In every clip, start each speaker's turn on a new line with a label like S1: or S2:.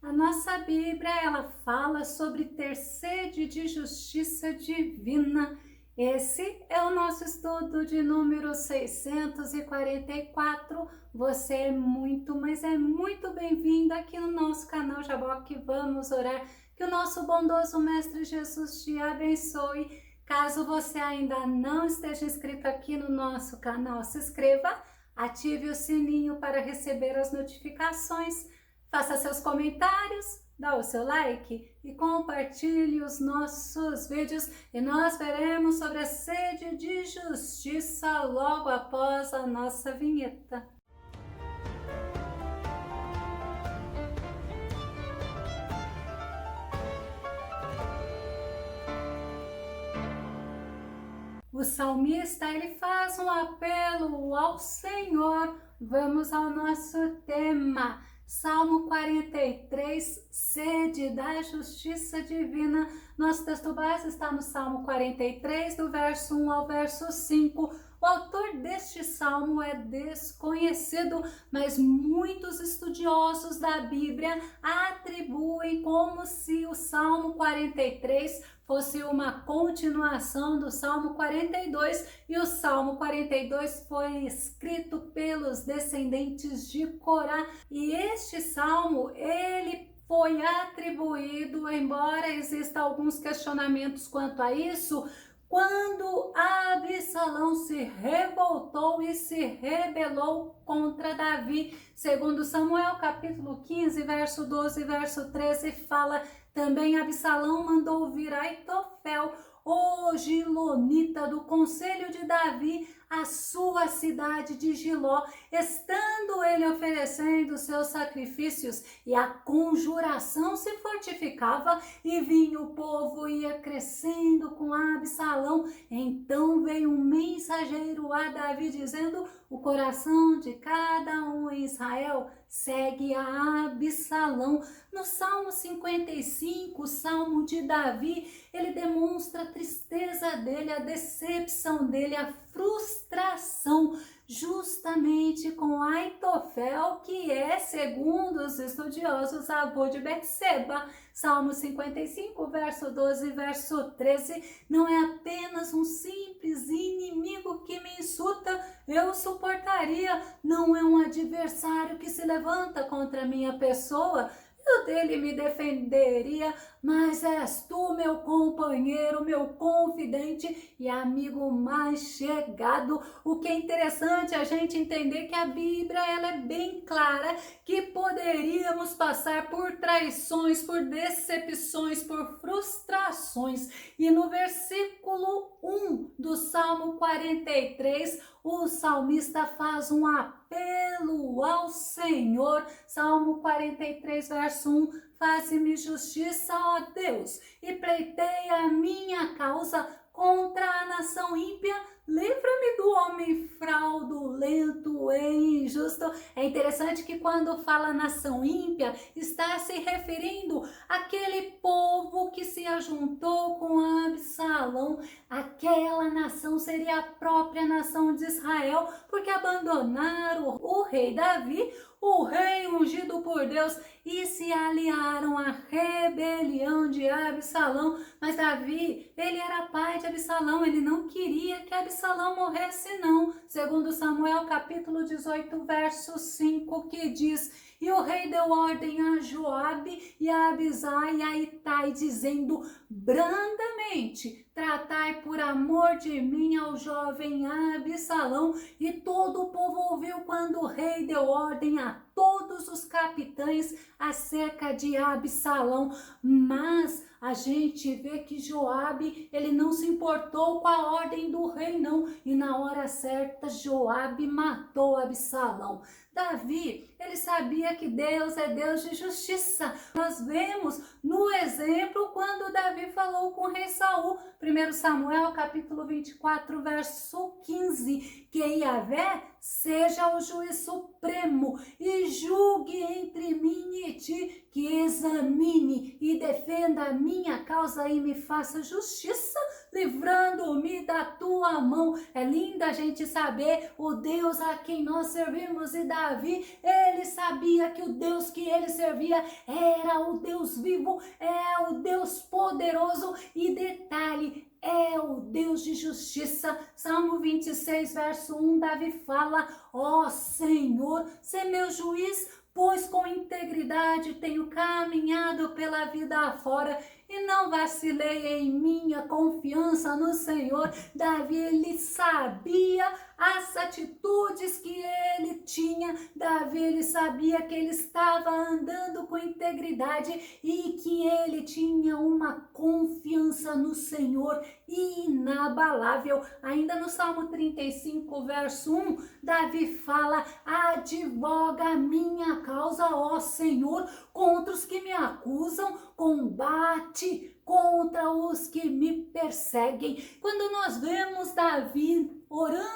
S1: A nossa Bíblia, ela fala sobre ter sede de justiça divina. Esse é o nosso estudo de número 644. Você é muito, mas é muito bem-vindo aqui no nosso canal Jaboque. Vamos orar que o nosso bondoso Mestre Jesus te abençoe. Caso você ainda não esteja inscrito aqui no nosso canal, se inscreva, ative o sininho para receber as notificações. Faça seus comentários, dá o seu like e compartilhe os nossos vídeos e nós veremos sobre a sede de justiça logo após a nossa vinheta. O salmista, ele faz um apelo ao Senhor. Vamos ao nosso tema. Salmo 43, sede da justiça divina. Nosso texto base está no Salmo 43, do verso 1 ao verso 5. O autor deste salmo é desconhecido, mas muitos estudiosos da Bíblia atribuem como se o Salmo 43 fosse uma continuação do Salmo 42, e o Salmo 42 foi escrito pelos descendentes de Corá, e este salmo, ele foi atribuído, embora existam alguns questionamentos quanto a isso, quando Absalão se revoltou e se rebelou contra Davi. Segundo Samuel, capítulo 15, verso 12 e verso 13, fala: também Absalão mandou vir Aitofel, o gilonita do conselho de Davi, a sua cidade de Giló, estando ele oferecendo seus sacrifícios, e a conjuração se fortificava, e vinha o povo, ia crescendo com Absalão. Então veio um mensageiro a Davi, dizendo: o coração de cada um em Israel segue a Absalão. No Salmo 55, o Salmo de Davi, ele demonstra a tristeza dele, a decepção dele, a frustração, justamente com Aitofel, que é, segundo os estudiosos, avô de Betseba. Salmo 55, verso 12 e verso 13, não é apenas um simples inimigo que me insulta, eu suportaria, não é um adversário que se levanta contra a minha pessoa, eu dele me defenderia, mas és tu, meu companheiro, meu confidente e amigo mais chegado. O que é interessante a gente entender que a Bíblia, ela é bem clara, que poderíamos passar por traições, por decepções, por frustrações. E no versículo 1 do Salmo 43, o salmista faz um apelo ao Senhor. Salmo 43, verso 1: faze-me justiça, ó Deus, e pleiteia a minha causa contra a nação ímpia. Livra-me do homem fraudulento e injusto. É interessante que quando fala nação ímpia, está se referindo àquele povo que se ajuntou com Absalão. Aquela nação seria a própria nação de Israel, porque abandonaram o rei Davi, o rei ungido por Deus, e se aliaram à rebelião de Absalão. Mas Davi, ele era pai de Absalão, ele não queria que Absalão morresse não. Segundo Samuel, capítulo 18, verso 5, que diz: e o rei deu ordem a Joabe e a Abisai e a Itai, dizendo brandamente: tratai por amor de mim ao jovem Absalão. E todo o povo ouviu quando o rei deu ordem a todos os capitães acerca de Absalão. Mas a gente vê que Joabe, ele não se importou com a ordem do rei não, e na hora certa Joabe matou Absalão. Davi, ele sabia que Deus é Deus de justiça. Nós vemos no exemplo quando Davi falou com o rei Saul, 1 Samuel capítulo 24, verso 15, que Yahvé seja o juiz supremo e julgue entre mim e ti, que examine e defenda a minha causa e me faça justiça, livrando-me da tua mão. É lindo a gente saber o Deus a quem nós servimos. E Davi, ele sabia que o Deus que ele servia era o Deus vivo, é o Deus poderoso e detalhe, é o Deus de justiça. Salmo 26, verso 1, Davi fala: ó Senhor, sê meu juiz, pois com integridade tenho caminhado pela vida afora e não vacilei em minha confiança no Senhor. Davi, ele sabia as atitudes que ele tinha. Davi, ele sabia que ele estava andando com integridade e que ele tinha uma confiança no Senhor inabalável. Ainda no Salmo 35, verso 1, Davi fala: advoga a minha causa, ó Senhor, contra os que me acusam, combate contra os que me perseguem. Quando nós vemos Davi orando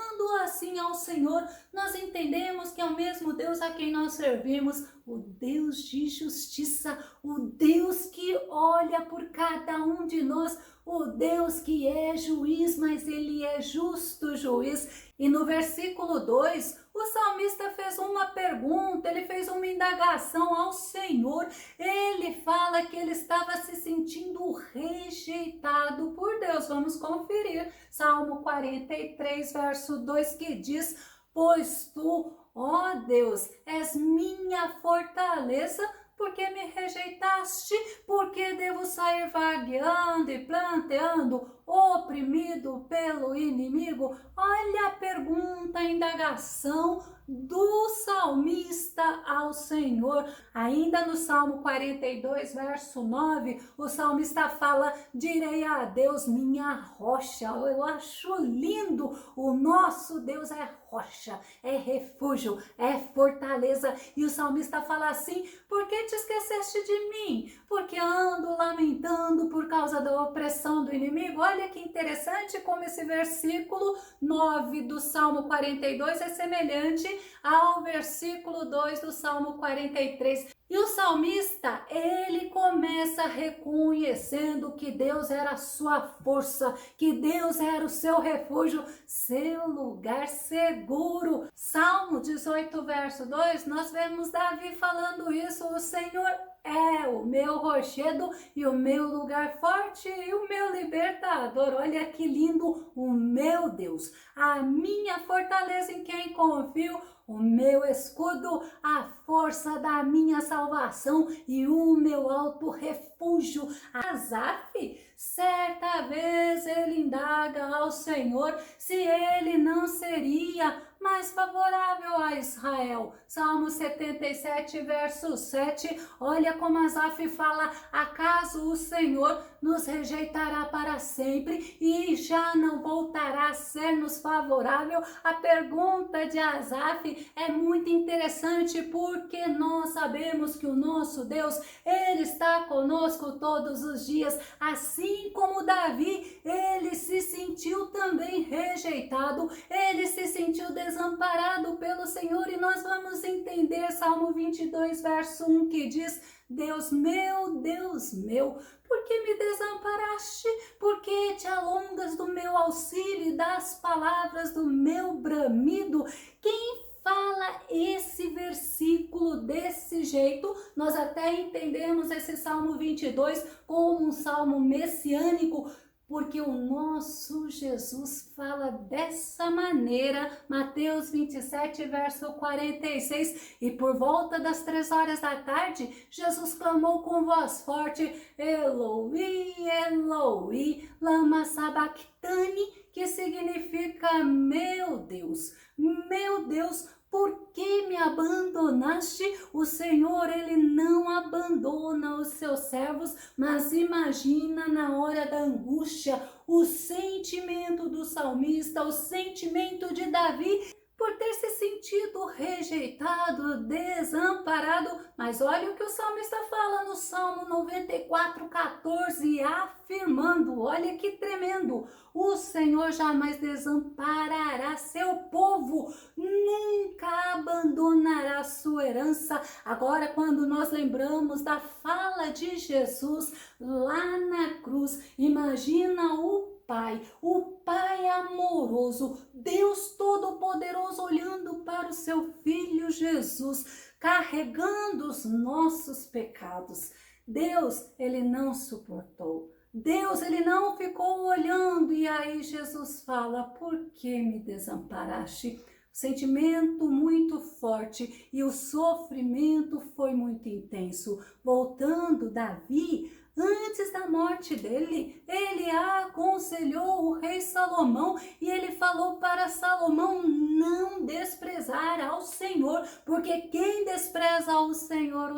S1: assim ao Senhor, nós entendemos que é o mesmo Deus a quem nós servimos, o Deus de justiça, o Deus que olha por cada um de nós, o Deus que é juiz, mas ele é justo juiz. E no versículo 2, o salmista fez uma pergunta, ele fez uma indagação ao Senhor. Ele fala que ele estava se sentindo rejeitado por Deus. Vamos conferir. Salmo 43, verso 2, que diz: pois tu, ó Deus, és minha fortaleza, porque me rejeitaste? Porque devo sair vagueando e planteando, oprimido pelo inimigo? Olha a pergunta, a indagação do salmista ao Senhor. Ainda no Salmo 42, verso 9, o salmista fala: direi a Deus, minha rocha. Eu acho lindo, o nosso Deus é rocha, é refúgio, é fortaleza. E o salmista fala assim: por que te esqueceste de mim? Porque ando lamentando por causa da opressão do inimigo. Olha que interessante como esse versículo 9 do Salmo 42 é semelhante ao versículo 2 do Salmo 43. E o salmista, ele começa reconhecendo que Deus era a sua força, que Deus era o seu refúgio, seu lugar seguro. Salmo 18, verso 2, nós vemos Davi falando isso: o Senhor é o meu rochedo e o meu lugar forte e o meu libertador. Olha que lindo, o meu Deus, a minha fortaleza em quem confio, o meu escudo, a força da minha salvação e o meu alto refúgio. Asaf, certa vez ele indaga ao Senhor se ele não seria mais favorável a Israel. Salmo 77, verso 7, olha como Asaf fala: acaso o Senhor nos rejeitará para sempre e já não voltará a ser-nos favorável? A pergunta de Asaf é muito interessante, porque nós sabemos que o nosso Deus, ele está conosco todos os dias. Assim como Davi, ele se sentiu também rejeitado, ele se sentiu desamparado pelo Senhor. E nós vamos entender Salmo 22, verso 1, que diz: Deus meu, por que me desamparaste? Por que te alongas do meu auxílio e das palavras do meu bramido? Quem fala esse versículo desse jeito? Nós até entendemos esse Salmo 22 como um salmo messiânico, porque o nosso Jesus fala dessa maneira. Mateus 27, verso 46. E por volta das 3 horas da tarde, Jesus clamou com voz forte: Eloi, Eloi, lama sabachthani, que significa: meu Deus, por que me abandonaste? O Senhor, ele não abandona os seus servos, mas imagina na hora da angústia o sentimento do salmista, o sentimento de Davi. por ter se sentido rejeitado, desamparado. Mas olha o que o salmista fala no Salmo 94:14, afirmando, olha que tremendo: o Senhor jamais desamparará seu povo, nunca abandonará sua herança. Agora, quando nós lembramos da fala de Jesus lá na cruz, imagina o Pai amoroso, Deus Todo-Poderoso, olhando para o seu Filho Jesus, carregando os nossos pecados. Deus, ele não suportou. Deus, ele não ficou olhando, e aí Jesus fala: por que me desamparaste? O sentimento muito forte e o sofrimento foi muito intenso. Voltando, Davi, antes da morte dele, ele aconselhou o rei Salomão e ele falou para Salomão não desprezar ao Senhor, porque quem despreza o Senhor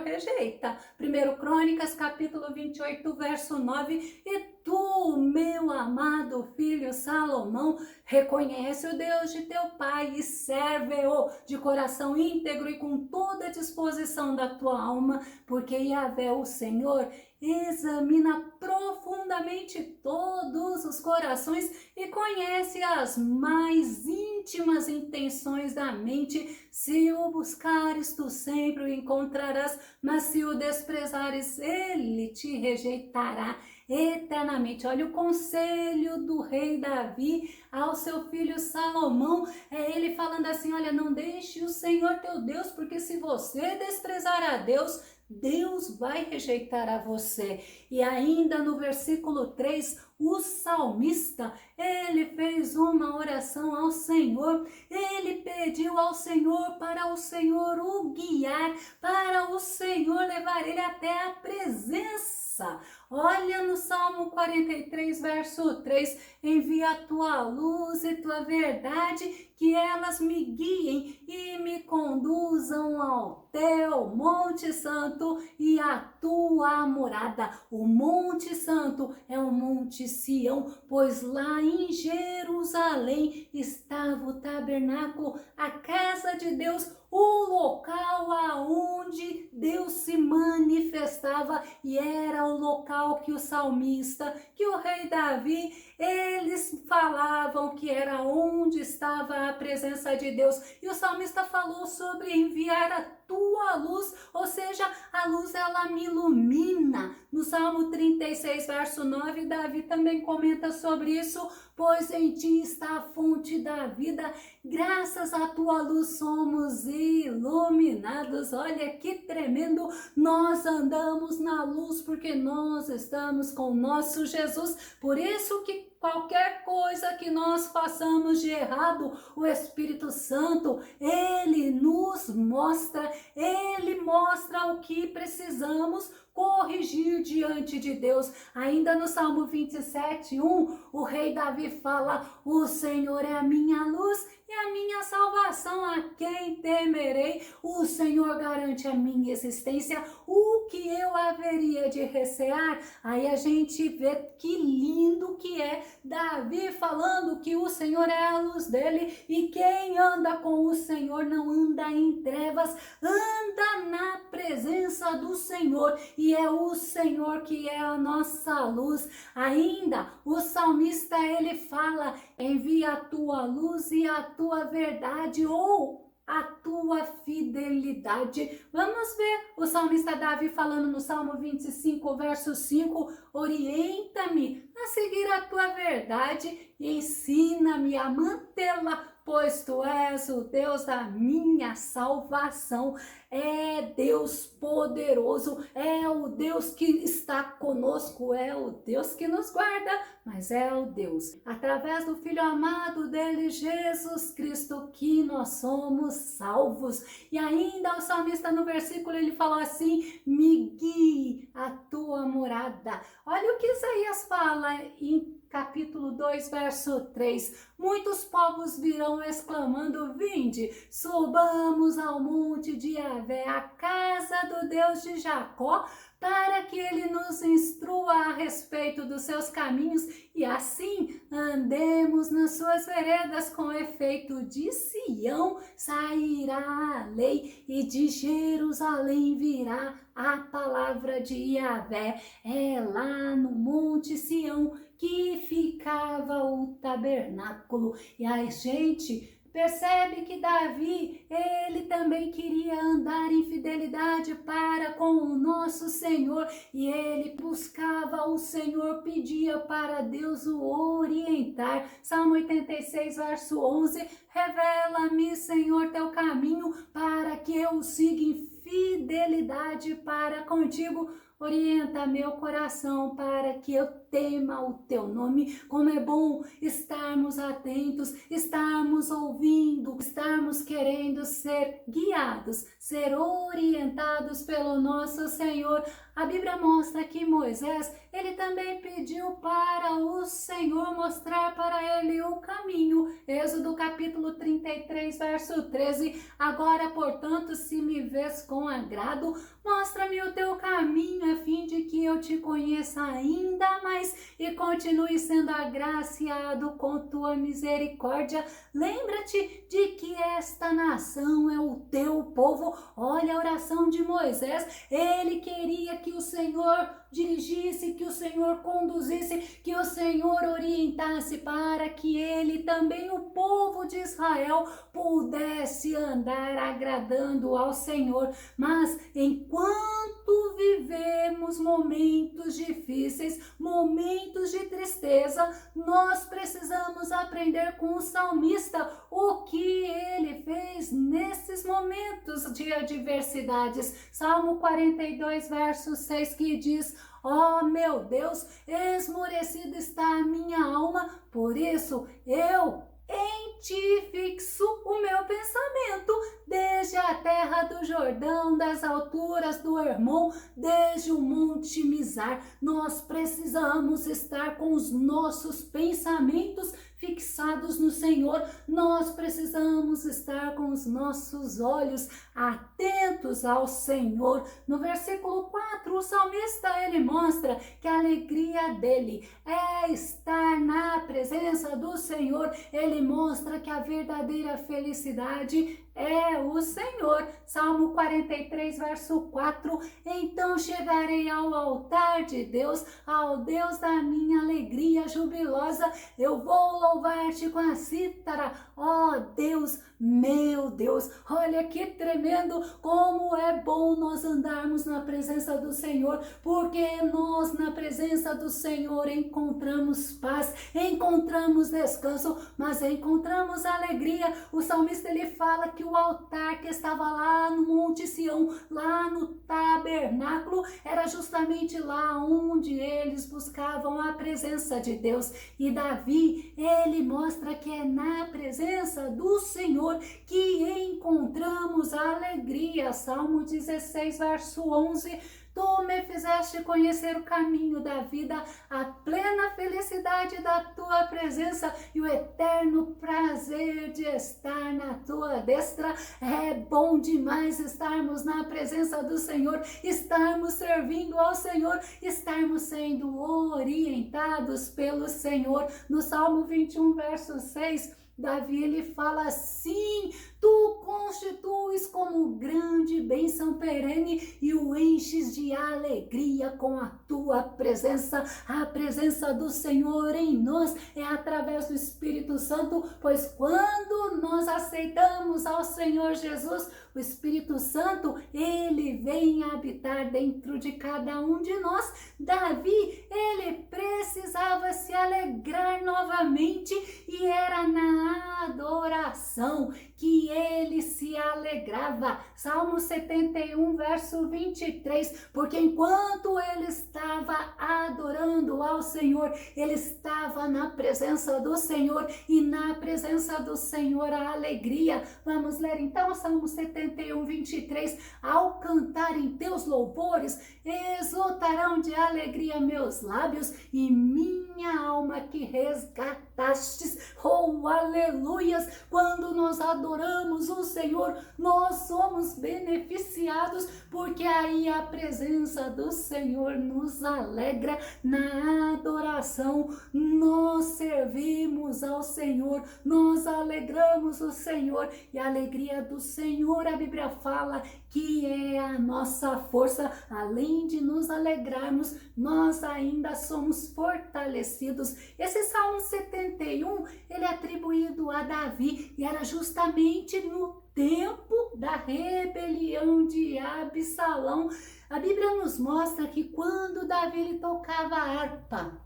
S1: rejeita. 1 Crônicas, capítulo 28, verso 9. E tu, meu amado filho Salomão, reconhece o Deus de teu pai e serve-o de coração íntegro e com toda a disposição da tua alma, porque Yahvé, o Senhor, examina profundamente todos os corações e conhece as mais íntimas intenções da mente. Se o buscares, tu sempre o encontrarás, mas se o desprezares, ele te rejeitará eternamente. Olha o conselho do rei Davi ao seu filho Salomão, é ele falando assim: olha, não deixe o Senhor teu Deus, porque se você desprezar a Deus, Deus vai rejeitar a você. E ainda no versículo 3, o salmista, ele fez uma oração ao Senhor, ele pediu ao Senhor para o Senhor o guiar, para o Senhor levar ele até a presença. Olha no Salmo 43, verso 3, envia a tua luz e tua verdade, que elas me guiem e me conduzam ao teu Monte Santo e à tua morada. O Monte Santo é o Monte Sião, pois lá em Jerusalém estava o tabernáculo, a casa de Deus, o local aonde Deus se manifestava, e era o local que o salmista, que o rei Davi, eles falavam que era onde estava a presença de Deus. E o salmista falou sobre enviar a tua luz, ou seja, a luz ela me ilumina. No Salmo 36, verso 9, Davi também comenta sobre isso: pois em ti está a fonte da vida, graças à tua luz somos iluminados. Olha que tremendo, nós andamos na luz porque nós estamos com o nosso Jesus. Por isso que qualquer coisa que nós façamos de errado, o Espírito Santo, ele nos mostra, ele mostra o que precisamos corrigir diante de Deus. Ainda no Salmo 27:1, o rei Davi fala: o Senhor é a minha luz e a minha salvação, a quem temerei? O Senhor garante a minha existência, o que eu haveria de recear? Aí a gente vê que lindo que é Davi falando que o Senhor é a luz dele, e quem anda com o Senhor não anda em trevas, anda na presença do Senhor, e é o Senhor que é a nossa luz. Ainda o salmista, ele fala: envia a tua luz e a tua verdade, ou a tua fidelidade. Vamos ver o salmista Davi falando no Salmo 25, verso 5: orienta-me a seguir a tua verdade e ensina-me a mantê-la, pois tu és o Deus da minha salvação. É Deus poderoso, é o Deus que está conosco, é o Deus que nos guarda, mas é o Deus, através do Filho amado dele, Jesus Cristo, que nós somos salvos. E ainda o salmista no versículo, ele falou assim: me guie a tua morada. Olha o que Isaías fala em capítulo 2, verso 3: muitos povos virão exclamando: vinde, subamos ao monte de Yahvé, a casa do Deus de Jacó, para que ele nos instrua a respeito dos seus caminhos e assim andemos nas suas veredas. Com efeito, de Sião sairá a lei e de Jerusalém virá a palavra de Yahvé. É lá no Monte Sião que ficava o tabernáculo. E a gente percebe que Davi, ele também queria andar em fidelidade para com o nosso Senhor, e ele buscava o Senhor, pedia para Deus o orientar. Salmo 86, verso 11, revela-me, Senhor, teu caminho, para que eu siga em fidelidade para contigo. Orienta meu coração para que eu tema o teu nome. Como é bom estarmos atentos, estarmos ouvindo, estarmos querendo ser guiados, ser orientados pelo nosso Senhor. A Bíblia mostra que Moisés, ele também pediu para o Senhor mostrar para ele o caminho. Êxodo capítulo 33, verso 13. Agora, portanto, se me vês com agrado, mostra-me o teu caminho, a fim de que eu te conheça ainda mais e continue sendo agraciado com tua misericórdia. Lembra-te de que esta nação é o teu povo. Olha a oração de Moisés. Ele queria que o Senhor dirigisse, que o Senhor conduzisse, que o Senhor orientasse, para que ele também, o povo de Israel, pudesse andar agradando ao Senhor. Mas enquanto vivemos momentos difíceis, momentos de tristeza, nós precisamos aprender com o salmista o que ele fez nesses momentos de adversidades. Salmo 42, verso 6, que diz: ó meu Deus, esmorecida está a minha alma, por isso eu em ti fixo o meu pensamento, desde a terra do Jordão, das alturas do Hermon, desde o monte Mizar. Nós precisamos estar com os nossos pensamentos fixados no Senhor. Nós precisamos estar com os nossos olhos atentos ao Senhor. No versículo 4, o salmista, ele mostra que a alegria dele é estar na presença do Senhor. Ele mostra que a verdadeira felicidade é o Senhor. Salmo 43, verso 4. Então chegarei ao altar de Deus, ao Deus da minha alegria jubilosa. Eu vou louvar-te com a cítara, ó Deus, meu Deus. Olha que tremendo, como é bom nós andarmos na presença do Senhor, porque nós na presença do Senhor encontramos paz, encontramos descanso, mas encontramos alegria. O salmista, ele fala que o altar que estava lá no Monte Sião, lá no tabernáculo, era justamente lá onde eles buscavam a presença de Deus. E Davi, ele mostra que é na presença do Senhor que encontramos a alegria. Salmo 16, verso 11. Tu me fizeste conhecer o caminho da vida, a plena felicidade da tua presença e o eterno prazer de estar na tua destra. É bom demais estarmos na presença do Senhor, estarmos servindo ao Senhor, estarmos sendo orientados pelo Senhor. No Salmo 21, verso 6, Davi, ele fala assim: tu constituis como grande bênção perene e o enches de alegria com a tua presença. A presença do Senhor em nós é através do Espírito Santo, pois quando nós aceitamos ao Senhor Jesus, o Espírito Santo, ele vem habitar dentro de cada um de nós. Davi, ele precisava se alegrar novamente, e era na adoração que ele se alegrava. Salmo 71, verso 23, porque enquanto ele estava adorando ao Senhor, ele estava na presença do Senhor, e na presença do Senhor a alegria. Vamos ler então Salmo 71, 23. Ao cantar em teus louvores, exultarão de alegria meus lábios e minha alma que resgatastes. Oh, aleluias! Quando nós adoramos o Senhor, nós somos beneficiados, porque aí a presença do Senhor nos alegra. Na adoração, nós servimos ao Senhor, nós alegramos o Senhor, e a alegria do Senhor, a Bíblia fala que é a nossa força. Além de nos alegrarmos, nós ainda somos fortalecidos. Esse Salmo 71, ele é atribuído a Davi, e era justamente no tempo da rebelião de Absalão. A Bíblia nos mostra que quando Davi ele tocava a harpa,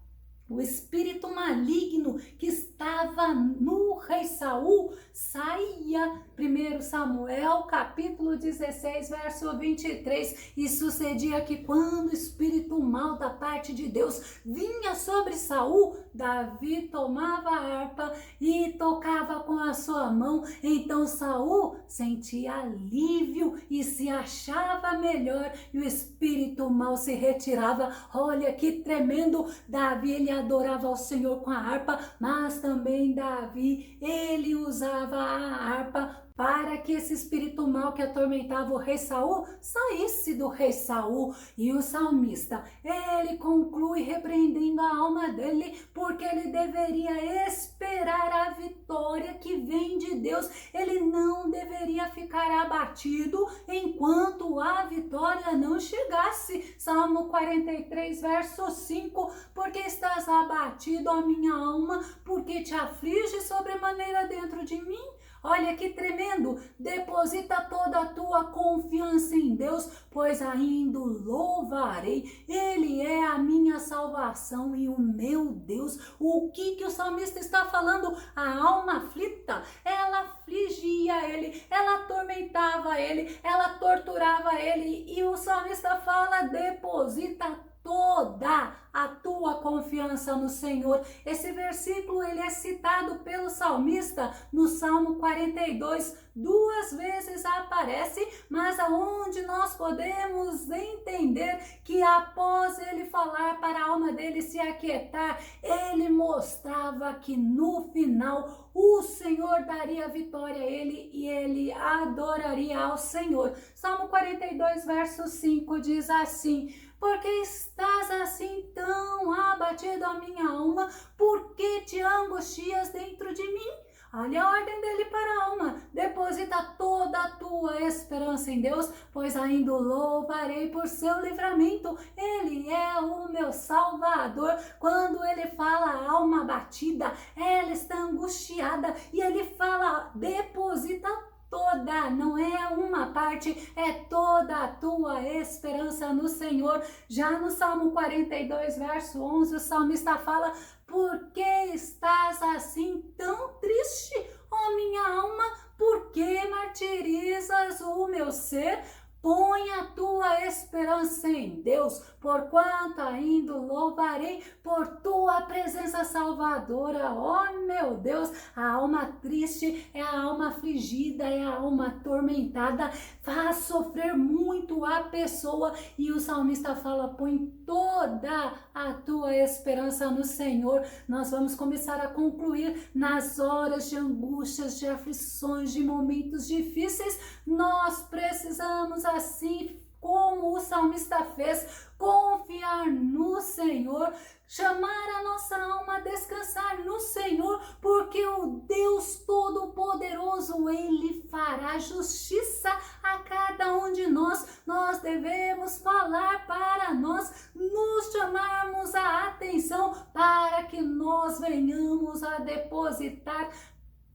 S1: o espírito maligno que estava no rei Saul saía. 1 Samuel, capítulo 16, verso 23. E sucedia que quando o espírito mal da parte de Deus vinha sobre Saul, Davi tomava a harpa e tocava com a sua mão. Então Saul sentia alívio e se achava melhor, e o espírito mal se retirava. Olha que tremendo! Davi ele adorava ao Senhor com a harpa, mas também Davi ele usava a harpa para que esse espírito mau que atormentava o rei Saul saísse do rei Saul. E o salmista, ele conclui repreendendo a alma dele, porque ele deveria esperar a vitória que vem de Deus. Ele não deveria ficar abatido enquanto a vitória não chegasse. Salmo 43, verso 5, porque estás abatido, ó minha alma, porque te aflige sobremaneira dentro de mim. Olha que tremendo! Deposita toda a tua confiança em Deus, pois ainda o louvarei. Ele é a minha salvação e o meu Deus. O que o salmista está falando? A alma aflita, ela afligia ele, ela atormentava ele, ela torturava ele. E o salmista fala: deposita toda a tua confiança no Senhor. Esse versículo ele é citado pelo salmista no Salmo 42, 2 vezes aparece, mas aonde nós podemos entender que após ele falar para a alma dele se aquietar, ele mostrava que no final o Senhor daria vitória a ele e ele adoraria ao Senhor. Salmo 42, verso 5 diz assim: porque estás assim tão abatido, a minha alma? Por que te angustias dentro de mim? Olha a ordem dele para a alma: deposita toda a tua esperança em Deus, pois ainda o louvarei por seu livramento. Ele é o meu Salvador. Quando ele fala a alma abatida, ela está angustiada, e ele fala: deposita toda, não é uma parte, é toda a tua esperança no Senhor. Já no Salmo 42, verso 11, o salmista fala: por que estás assim tão triste, ó minha alma? Por que martirizas o meu ser? Põe a tua esperança em Deus, porquanto ainda louvarei por tua presença salvadora. Ó meu Deus, a alma triste é a alma afligida, é a alma atormentada, faz sofrer muito a pessoa, e o salmista fala: põe toda a tua esperança no Senhor. Nós vamos começar a concluir. Nas horas de angústias, de aflições, de momentos difíceis, nós precisamos, assim como o salmista fez, confiar no Senhor, chamar a nossa alma a descansar no Senhor, porque o Deus Todo-Poderoso, Ele fará justiça a cada um de nós. Nós devemos falar para nós, nos chamarmos a atenção, para que nós venhamos a depositar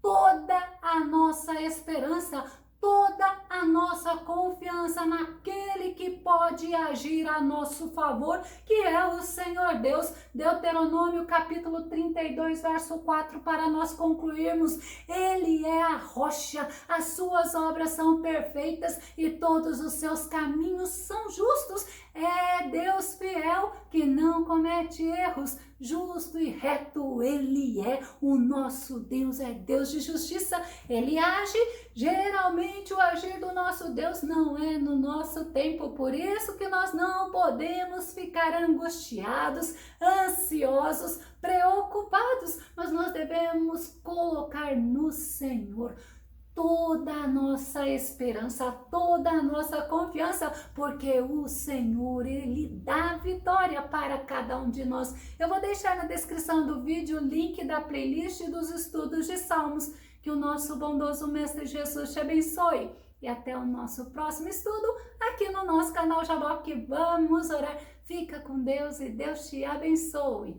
S1: toda a nossa esperança, toda a nossa confiança naquele que pode agir a nosso favor, que é o Senhor Deus. Deuteronômio capítulo 32, verso 4, para nós concluirmos: Ele é a rocha, as suas obras são perfeitas e todos os seus caminhos são justos. É Deus fiel que não comete erros, justo e reto Ele é. O nosso Deus é Deus de justiça. Ele age, geralmente o agir do nosso Deus não é no nosso tempo, por isso que nós não podemos ficar angustiados, ansiosos, preocupados, mas nós devemos colocar no Senhor toda a nossa esperança, toda a nossa confiança, porque o Senhor, Ele dá vitória para cada um de nós. Eu vou deixar na descrição do vídeo o link da playlist dos estudos de Salmos. Que o nosso bondoso Mestre Jesus te abençoe. E até o nosso próximo estudo aqui no nosso canal Jaboque. Vamos orar. Fica com Deus e Deus te abençoe.